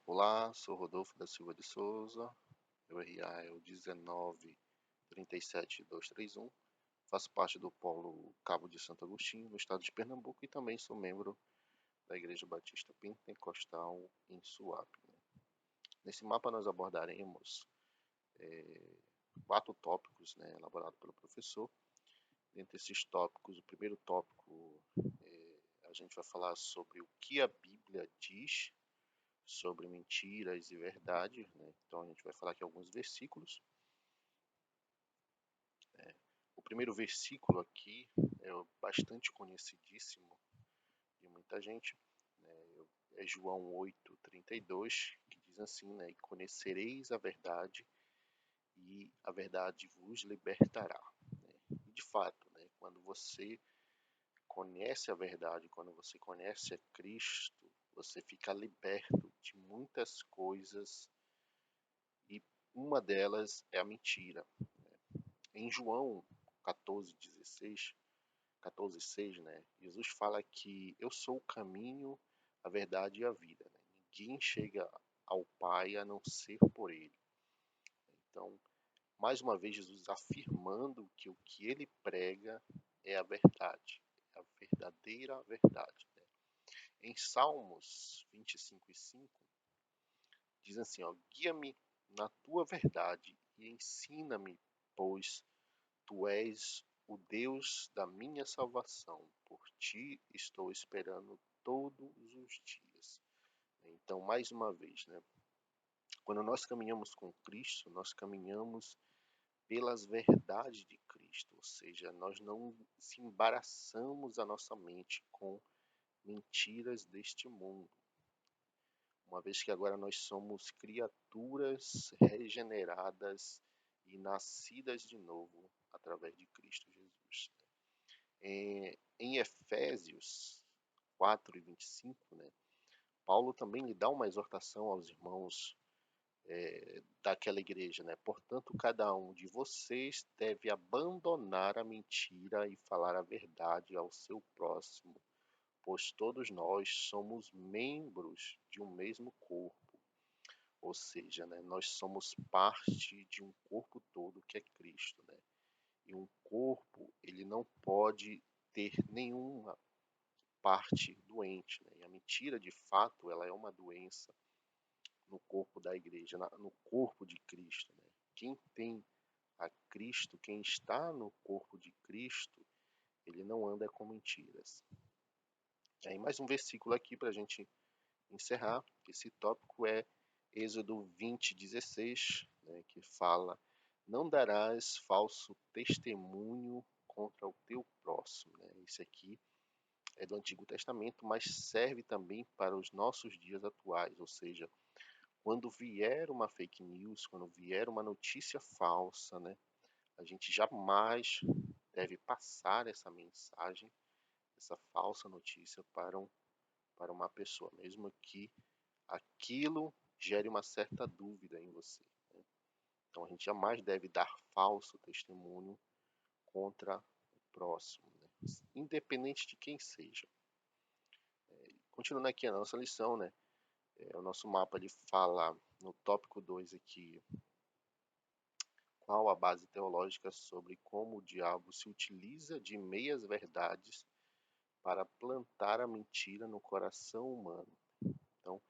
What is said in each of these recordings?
Olá, sou Rodolfo da Silva de Souza, meu RA é o 1937231, faço parte do Polo Cabo de Santo Agostinho, no estado de Pernambuco, e também sou membro da Igreja Batista Pentecostal em Suape. Nesse mapa nós abordaremos 4 tópicos, elaborados pelo professor. Dentre esses tópicos, o primeiro tópico, a gente vai falar sobre o que a Bíblia diz sobre mentiras e verdades, né? Então a gente vai falar aqui alguns versículos. O primeiro versículo aqui é bastante conhecidíssimo de muita gente, né? É João 8:32, que diz assim, né? E conhecereis a verdade, e a verdade vos libertará. Né? E de fato, né? Quando você conhece a verdade, quando você conhece a Cristo, você fica liberto de muitas coisas, e uma delas é a mentira. Em João 14:6, né, Jesus fala que eu sou o caminho, a verdade e a vida. Né? Ninguém chega ao Pai a não ser por Ele. Então, mais uma vez, Jesus afirmando que o que Ele prega é a verdade, é a verdadeira verdade. Né? Em Salmos 25:5, diz assim, ó, guia-me na tua verdade e ensina-me, pois tu és o Deus da minha salvação. Por ti estou esperando todos os dias. Então, mais uma vez, né? Quando nós caminhamos com Cristo, nós caminhamos pelas verdades de Cristo, ou seja, nós não se embaraçamos a nossa mente com mentiras deste mundo, uma vez que agora nós somos criaturas regeneradas e nascidas de novo através de Cristo Jesus. Em Efésios 4:25, né, Paulo também lhe dá uma exortação aos irmãos daquela igreja, né? Portanto, cada um de vocês deve abandonar a mentira e falar a verdade ao seu próximo, pois todos nós somos membros de um mesmo corpo. Ou seja, né, nós somos parte de um corpo todo que é Cristo, né? E um corpo, ele não pode ter nenhuma parte doente, né? E a mentira, de fato, ela é uma doença no corpo da igreja, no corpo de Cristo, né? Quem tem a Cristo, quem está no corpo de Cristo, ele não anda com mentiras. E aí mais um versículo aqui para a gente encerrar. Esse tópico é Êxodo 20:16, né, que fala: não darás falso testemunho contra o teu próximo. Né? Isso aqui é do Antigo Testamento, mas serve também para os nossos dias atuais, ou seja, quando vier uma fake news, quando vier uma notícia falsa, né, a gente jamais deve passar essa mensagem, essa falsa notícia para uma pessoa, mesmo que aquilo gere uma certa dúvida em você. Né? Então a gente jamais deve dar falso testemunho contra o próximo, né? Independente de quem seja. Continuando aqui a nossa lição, né? O nosso mapa ele fala no tópico 2 aqui qual a base teológica sobre como o diabo se utiliza de meias verdades para plantar a mentira no coração humano. Então,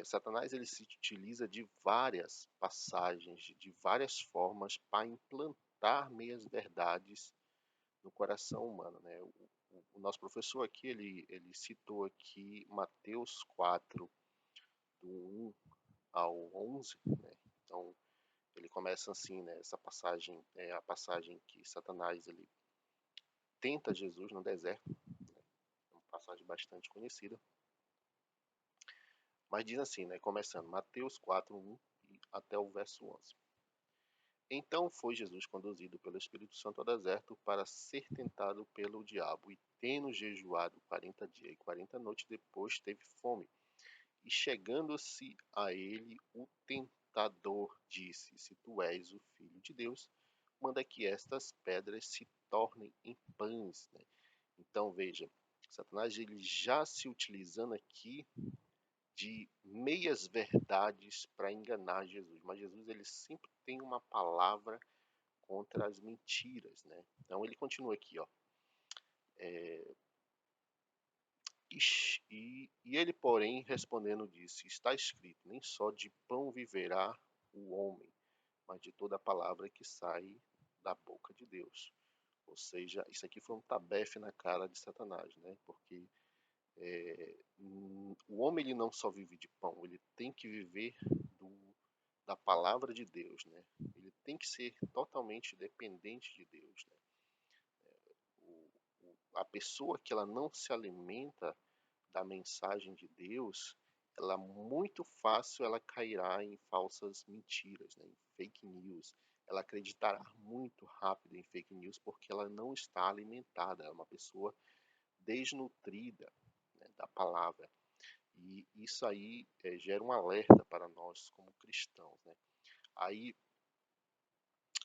Satanás ele se utiliza de várias passagens, de várias formas para implantar meias verdades no coração humano, né? O nosso professor aqui ele citou aqui Mateus 4 do 1 ao 11, né? Então ele começa assim, né? Essa passagem é a passagem que Satanás ele tenta Jesus no deserto, né? É uma passagem bastante conhecida. Mas diz assim, né, começando, Mateus 4:1 até o verso 11. Então foi Jesus conduzido pelo Espírito Santo ao deserto para ser tentado pelo diabo, e tendo jejuado 40 dias e 40 noites, depois teve fome. E chegando-se a ele, o tentador disse: se tu és o Filho de Deus, manda que estas pedras se tornem em pães. Né? Então veja, Satanás ele já se utilizando aqui de meias verdades para enganar Jesus. Mas Jesus ele sempre tem uma palavra contra as mentiras, né? Então ele continua aqui, ó. E ele, porém, respondendo, disse: Está escrito, nem só de pão viverá o homem, mas de toda a palavra que sai da boca de Deus. Ou seja, isso aqui foi um tabefe na cara de Satanás, né? Porque o homem ele não só vive de pão, ele tem que viver da palavra de Deus, né? Ele tem que ser totalmente dependente de Deus, né? A pessoa que ela não se alimenta da mensagem de Deus, ela muito fácil ela cairá em falsas mentiras, né? Em fake news. Ela acreditará muito rápido em fake news porque ela não está alimentada, é uma pessoa desnutrida, né, da palavra. E isso aí gera um alerta para nós como cristãos, né? Aí,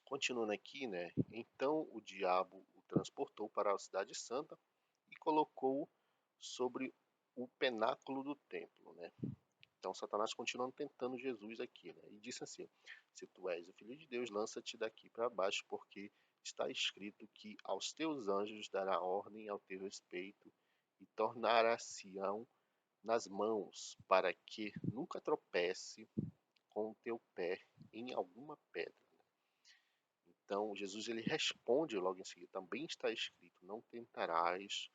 continuando aqui, né? Então o diabo o transportou para a cidade santa e colocou sobre o penáculo do templo, né? Então Satanás continuando tentando Jesus aqui, né? E disse assim: Se tu és o filho de Deus, lança-te daqui para baixo, porque está escrito que aos teus anjos dará ordem ao teu respeito e tornar-se-ão nas mãos, para que nunca tropece com o teu pé em alguma pedra. Então Jesus ele responde logo em seguida: Também está escrito: Não tentarás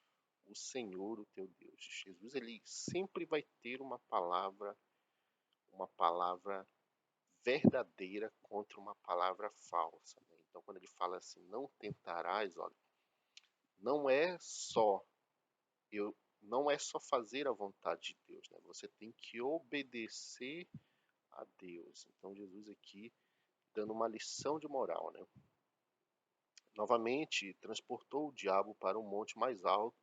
o Senhor, o teu Deus. Jesus ele sempre vai ter uma palavra verdadeira contra uma palavra falsa, né? Então, quando ele fala assim, não tentarás, olha, não é só eu, não é só fazer a vontade de Deus, né? Você tem que obedecer a Deus. Então, Jesus aqui dando uma lição de moral, né? Novamente, transportou o diabo para um monte mais alto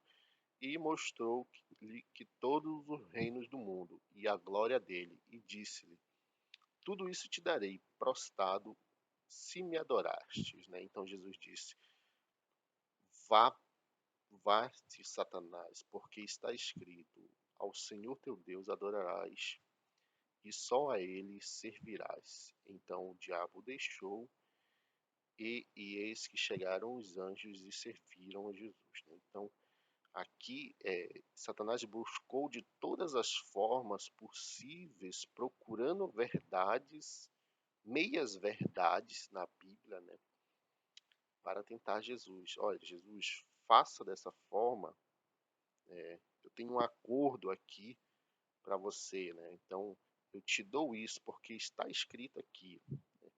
e mostrou-lhe que todos os reinos do mundo e a glória dele, e disse-lhe: Tudo isso te darei prostrado se me adorastes, né? Então Jesus disse: Vá, vá-te, Satanás, porque está escrito: Ao Senhor teu Deus adorarás e só a ele servirás. Então o diabo deixou e eis que chegaram os anjos e serviram a Jesus, né? Então aqui Satanás buscou de todas as formas possíveis, procurando verdades, meias verdades na Bíblia, né? Para tentar Jesus. Olha, Jesus, faça dessa forma. Eu tenho um acordo aqui para você, né? Então, eu te dou isso porque está escrito aqui. Né?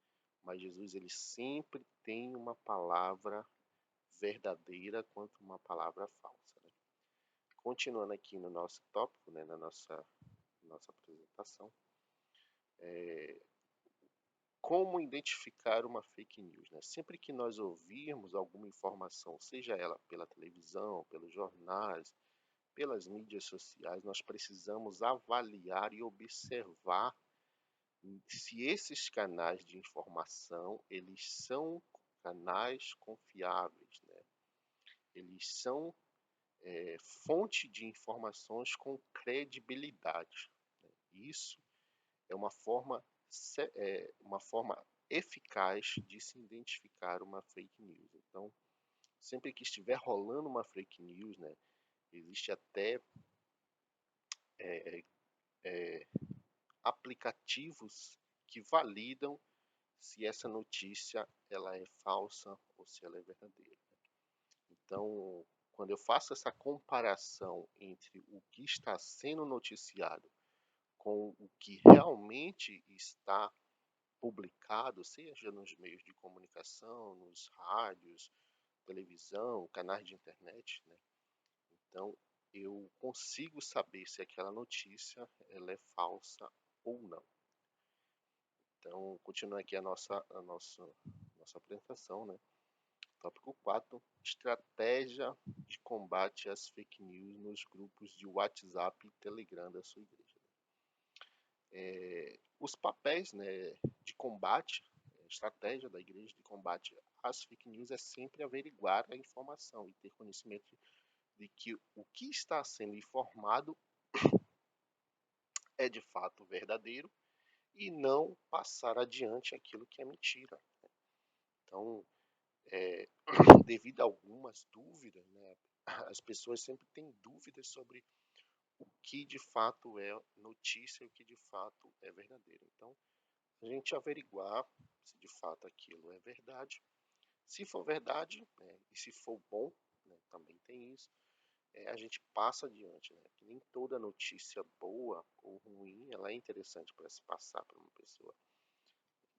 Mas Jesus, ele sempre tem uma palavra verdadeira quanto uma palavra falsa, né? Continuando aqui no nosso tópico, né? Na nossa apresentação, como identificar uma fake news, né? Sempre que nós ouvirmos alguma informação, seja ela pela televisão, pelos jornais, pelas mídias sociais, nós precisamos avaliar e observar se esses canais de informação, eles são canais confiáveis, né? Eles são fonte de informações com credibilidade, né? Isso é uma forma eficaz de se identificar uma fake news. Então, sempre que estiver rolando uma fake news, né, existe até é, é, aplicativos que validam se essa notícia ela é falsa ou se ela é verdadeira. Então, quando eu faço essa comparação entre o que está sendo noticiado com o que realmente está publicado, seja nos meios de comunicação, nos rádios, televisão, canais de internet, né? Então, eu consigo saber se aquela notícia ela é falsa ou não. Então, continuando aqui a nossa apresentação, né? Tópico 4, estratégia de combate às fake news nos grupos de WhatsApp e Telegram da sua igreja. Os papéis, né, de combate, estratégia da igreja de combate às fake news é sempre averiguar a informação e ter conhecimento de que o que está sendo informado é de fato verdadeiro e não passar adiante aquilo que é mentira. Então, é, devido a algumas dúvidas, né, as pessoas sempre têm dúvidas sobre o que de fato é notícia e o que de fato é verdadeiro. Então, a gente averiguar se de fato aquilo é verdade. Se for verdade, né, e se for bom, né, também tem isso, a gente passa adiante, né? Que nem toda notícia boa ou ruim, ela é interessante para se passar para uma pessoa.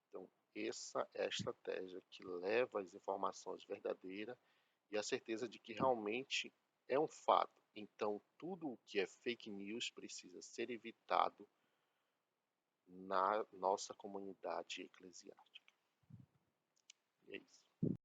Então, essa é a estratégia que leva as informações verdadeiras e a certeza de que realmente é um fato. Então, tudo o que é fake news precisa ser evitado na nossa comunidade eclesiástica. E é isso.